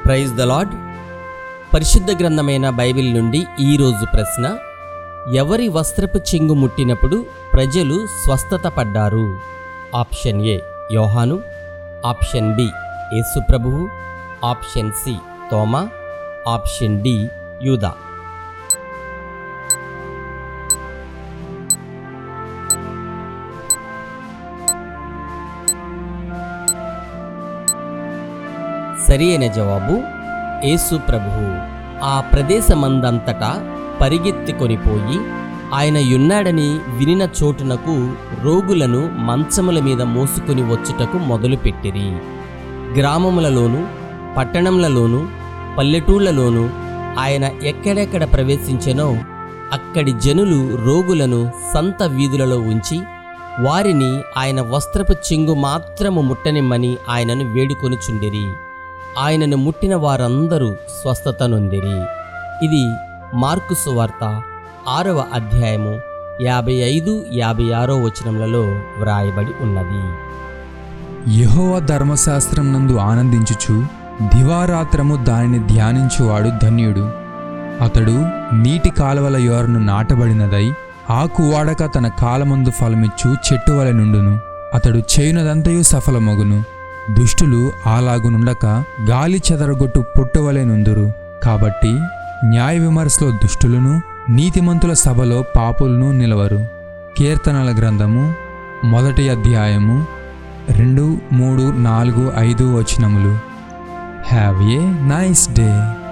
Praise the lord. పరిశుద్ధ గ్రంథమైన Bible నుండి ఈరోజు ప్రశ్న: ఎవరి వస్త్రపు చెంగు ముట్టినప్పుడు ప్రజలు స్వస్థత పడ్డారు? ఆప్షన్ ఏ యోహాను, ఆప్షన్ బి యేసు ప్రభువు, ఆప్షన్ సి తోమా, ఆప్షన్ డి యూదా. సరి అయిన జవాబు యేసు ప్రభువు. ఆ ప్రదేశమందంతటా పరిగెత్తికొనిపోయి ఆయన యున్నాడని వినిన చోటునకు రోగులను మంచముల మీద మోసుకొని వచ్చుటకు మొదలుపెట్టిరి. గ్రామములలోను, పట్టణములలోను, పల్లెటూళ్లలోను ఆయన ఎక్కడెక్కడ ప్రవేశించెనో అక్కడి జనులు రోగులను సంత వీధులలో ఉంచి వారిని ఆయన వస్త్రపు చెంగు మాత్రము ముట్టనిమ్మని ఆయనను వేడుకొనుచుండిరి. ఆయనను ముట్టిన వారందరూ స్వస్థత నొందిరి. ఇది మార్కు సువార్త 6వ అధ్యాయము 55, 56 వచనములలో వ్రాయబడి ఉన్నది. యెహోవా ధర్మశాస్త్రం నందు ఆనందించుచు దివారాత్రము దానిని ధ్యానించువాడు ధన్యుడు. అతడు నీటి కాలువల యోరను నాటబడినదై ఆకు వాడక తన కాలమందు ఫలమిచ్చు చెట్టు వలె నుండును. అతడు చేయునదంతయు సఫలమగును. దుష్టులు అలాగునుండక గాలి చెదరగొట్టు పొట్టువలె నుందురు. కాబట్టి న్యాయ విమర్శలో దుష్టులను, నీతిమంతుల సభలో పాపులను నిలవరు. కీర్తనల గ్రంథము 1వ అధ్యాయము 2, 3, 4, 5 వచనములు. Have a nice day.